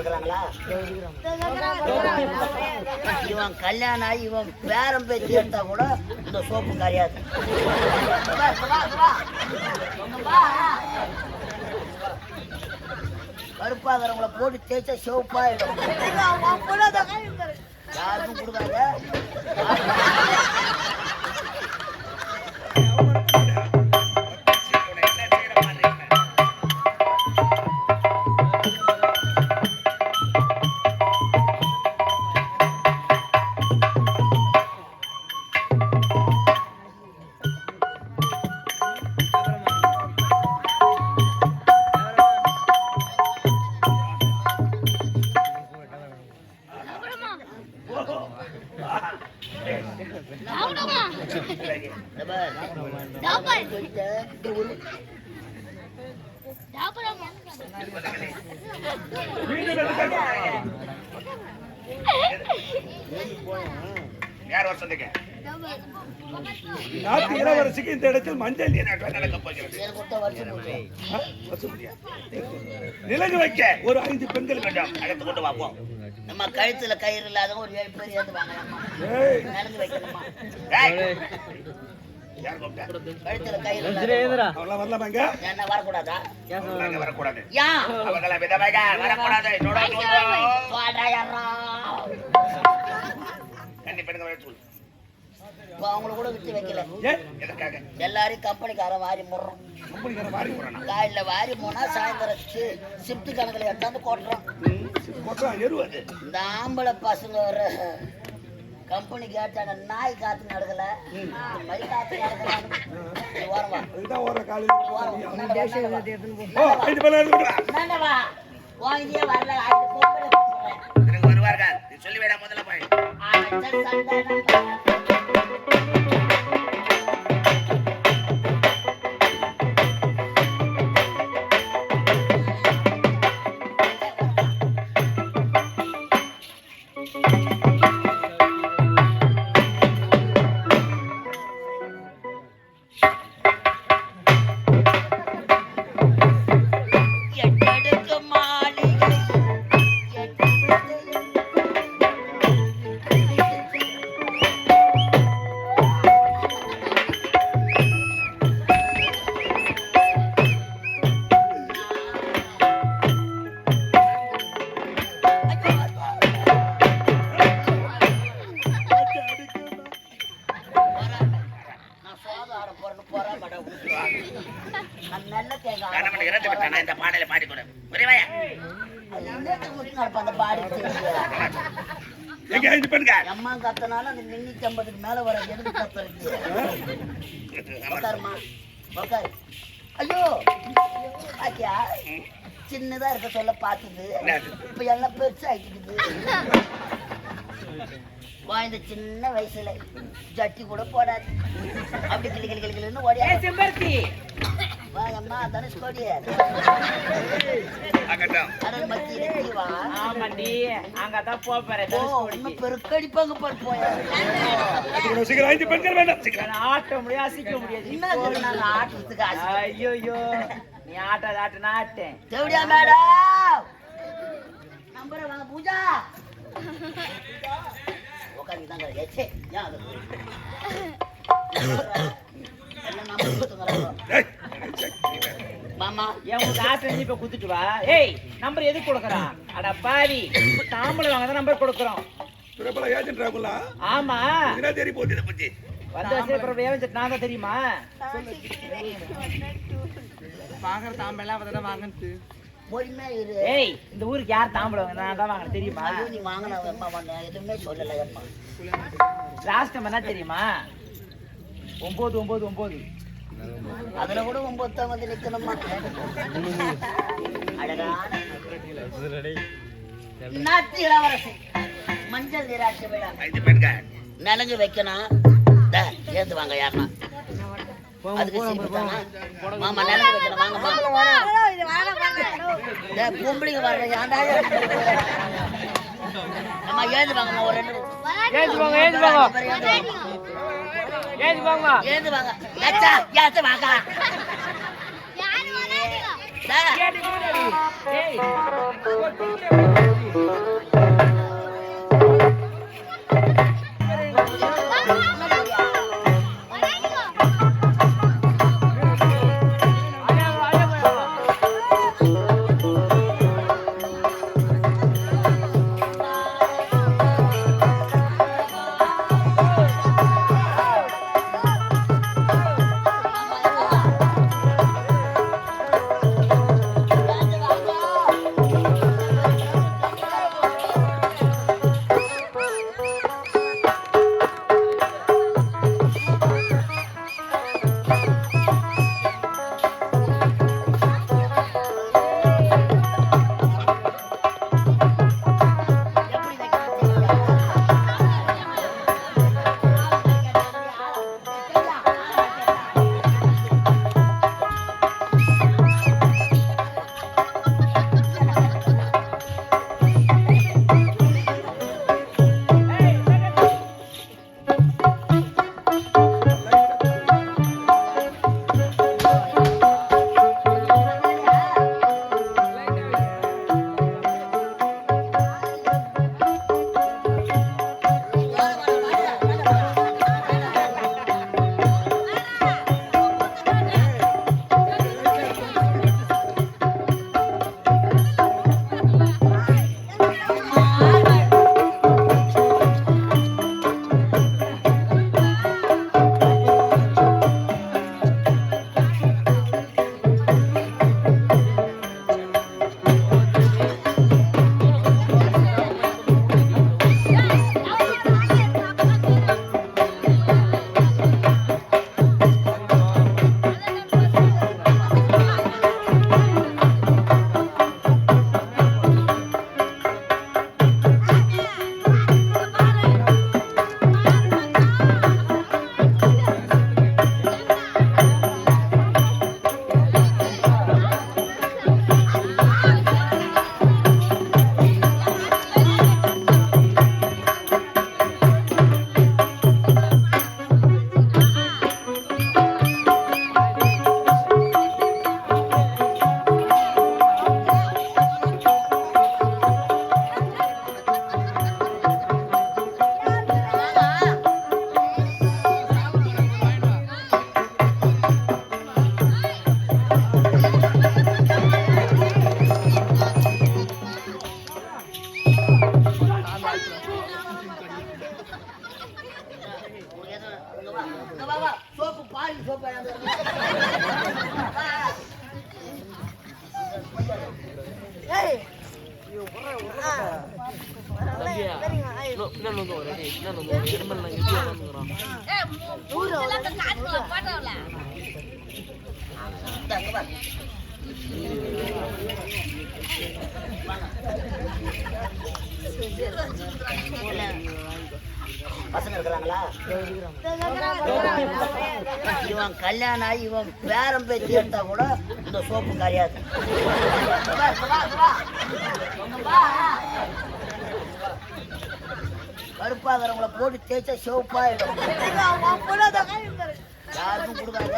இருக்கிறாங்களா? இவன் கல்யாணம் ஆகி இவன் பேரம் பேச்சு எடுத்தா கூட இந்த சோப்பு கரையாது. கருப்பாகிறவங்கள போட்டு தேய்ச்சா சிவப்பாயிடும். யாருக்கும் கொடுக்காத. நாட்டு இளவரசிக்கு இந்த இடத்தில் மஞ்சள் நடக்க போகிறது. நிலங்கு வைக்க ஒரு 5 பெண்கள் வேண்டும். அழைத்து கொண்டு வாப்போம். நம்ம கழுத்துல கயிறு இல்லாதவங்க ஒரு 7 பேர் ஏந்து வாங்கலாமா? நிலங்கு வைக்கணுமா? கழுத்துல கயிறு வரலாமாங்க? என்ன வரக்கூடாதா? வரக்கூடாது. அவங்கள கூட விட்டு வைக்கல. எல்லாரையும் கம்பெனிக்காரன் வாரி முடுறோம். காலையில வாரி போனா சாயந்தரம் ஷிப்ட் கணக்குல எடுத்தாந்து கொட்டுறோம். இந்த ஆம்பளை பசங்க வர கம்பெனி கேட்டாங்க, நாய் காத்து நடக்கல, மணி காத்து நடக்கல. வாங்கியே வரல. வருவார்கள். சொல்லி வேடா முதல்ல போய் அம்மா கத்தனால அந்த 350 மேல வர எதுக்கு கத்துறீங்க? ஐயோ பாக்கியா, சின்னதா இருக்க சொல்ல பாத்துது, இப்ப எல்லாம் பெருசா ஆயிட்டு. இந்த சின்ன வயசுல ஜட்டி கூட போடாது, அப்படி கிளி கிளி கிளி கிளின்னு ஓடியா. வாங்கம்மா தனுஷ்கோடி பெருக்கடிப்பாங்க ஆட்ட முடியாது, சிக்க முடியாது. ஆட்டத்துக்கு ஐயோ நீ ஆட்டாது ஆட்டு நான் ஆட்டேன். தேவடியா மேடம் நம்பர் வாங்க. பூஜா உட்காந்துதாங்க. மாமா என் ஆட்டை இப்ப குத்துட்டு வா. ஏய் நம்பர் எதுக்கு கொடுக்குறான்? அட பாவி, தாம்பளை வாங்க நம்பர் கொடுக்குறோம். ஆமா தெரிய போட்டு இதை பத்தி வந்து நான் தான் தெரியுமா வாங்குற தாம்பெல்லாம் அவதான் வாங்கினது. ஏய் இந்த ஊருக்கு யார் தாம்பளம் நான் தான் வாங்கின தெரியுமா? நீ வாங்கின எதுவுமே சொல்லல. லாஸ்ட் டைம் என்ன தெரியுமா? 999 அதுல கூட 9 தான் வந்து நிக்கணுமா? நாட்டு இளவரசி மஞ்சள் நீராட்சி விழா நலங்கு வைக்கணும். ஏந்து வாங்க யாருன்னா மாமா நலங்கு வைக்கணும். வாங்கம்மா பொம்பளைங்க வர்ற ஏண்டா அம்மா ஏந்து வாங்கம்மா. ஒரு 2 ஏந்து வாங்க ஏந்து வாங்க ஏந்து வாங்க ஏந்து வாங்க. ஏத்து வாங்க. கேட்டு கூடாடி. ஏய், ஒரு திங்கிற போய் சோப்பு பால் சோப்பு பசங்க இருக்கிறாங்களா? இவன் கல்யாணம் ஆகி இவன் பேரம் பேச்சு எடுத்தா கூட இந்த சோப்பு கரையாது. கருப்பாகிறவங்கள போட்டு தேய்ச்சா சிவப்பாயிடும். யாருக்கும் கொடுக்காத.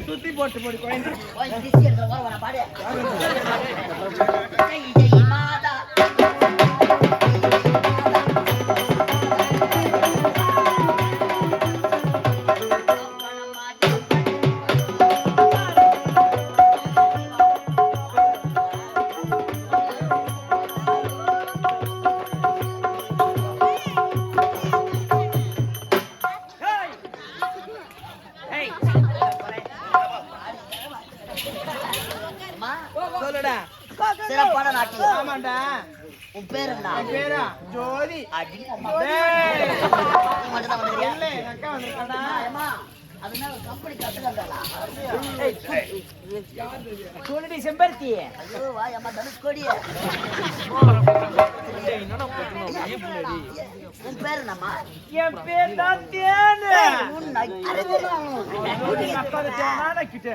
சுத்தி போட்டு போடு குழந்தை சிறப்பான நாட்டு. ஆமாண்டா. உன் பேர் என்ன? பேரா ஜோதி. அடி மட்டும் தான் வந்துறியா? இல்ல, அக்கா வந்திருக்காடா. அம்மா அதனால கம்பெனி கட்டுறாங்களா? சொல்லுடி செம்பருத்தி. ஐயோ வா அம்மா தனுஷ்கோடி. உன் பேர் என்னம்மா? என் பேர் தான் தேனு. உன் அக்கா தேனான கிட்ட.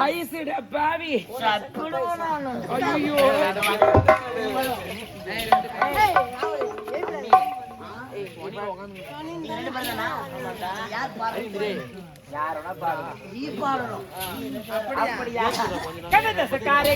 ஐசுடா பாவி. ஐயோ யாரோட பாரு. நீ பாடணும். அப்படியா? கண்ணத சக்காரே.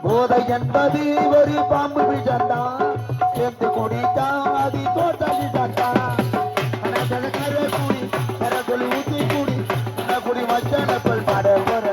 போதை என்பது ஒரு பாம்பு விஷந்தான், சேர்ந்து குடித்தான் அது தோட்டலி சந்தான். குடி கரசொலி ஊத்தி குடி குடி மச்சனப்பல் பட போறா.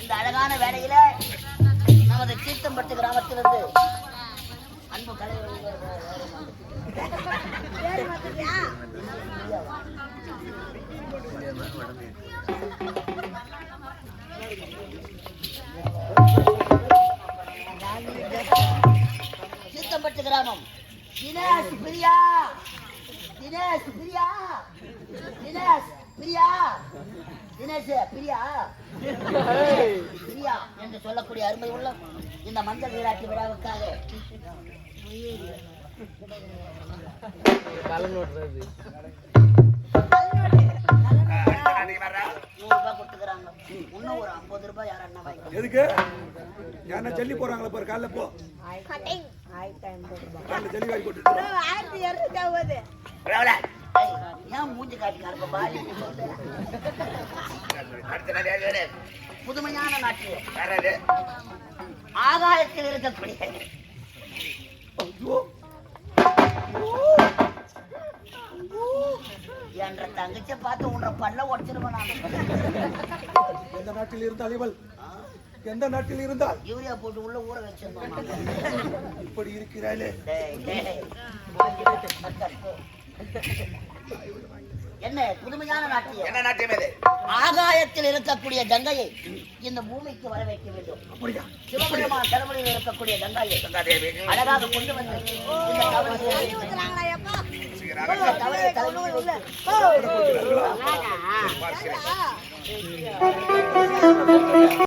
இந்த அழகான வேலையில நமது தீர்த்தம்பட்டு கிராமத்திலிருந்து அன்பு தீர்த்தம்பட்டு கிராமம் தினேஷ் பிரியா தினேஷ் பிரியா தினேஷ் பிரியா தினேஷ் பிரியா பிரியா என்று சொல்லக்கூடிய அருமை உள்ள இந்த மஞ்சள் நீராட்டு விழாவுக்காக ₹100 கொடுத்துக்கிறாங்க. இன்னும் ஒரு ₹50 யார் அண்ணா வாங்கி எதுக்கு யாரா ஜல்லி போறாங்களா பாரு காலைல போ காலைல ஜல்லி வாங்கி போட்டு ஏன் மூஞ்சி காட்டிக்காரங்க பாடி புதுமையான நாட்டியம் ஆகாயத்தில் இருக்கக்கூடிய என்ற தங்கச்சியை பார்த்து உன்ற பல்ல உடச்சிருவேன் நான். எந்த நாட்டில் இருந்தால் இவள் எந்த நாட்டில் இருந்தால் யூரியா போட்டு உள்ள ஊற வச்சிருந்தோம். இப்படி இருக்கிறாளே என்ன புதுமையான நாட்டியம்? என்ன நாட்டியம் இது? ஆகாயத்தில் இருக்கக்கூடிய கங்கையை இந்த பூமிக்கு வர வைக்க வேண்டும். அப்படியா? சிவபெருமான் தலைமுறையில் இருக்கக்கூடிய கங்காயை கங்காதேவி அழகாக கொண்டு வந்து இந்த கவலையை தலைமுறை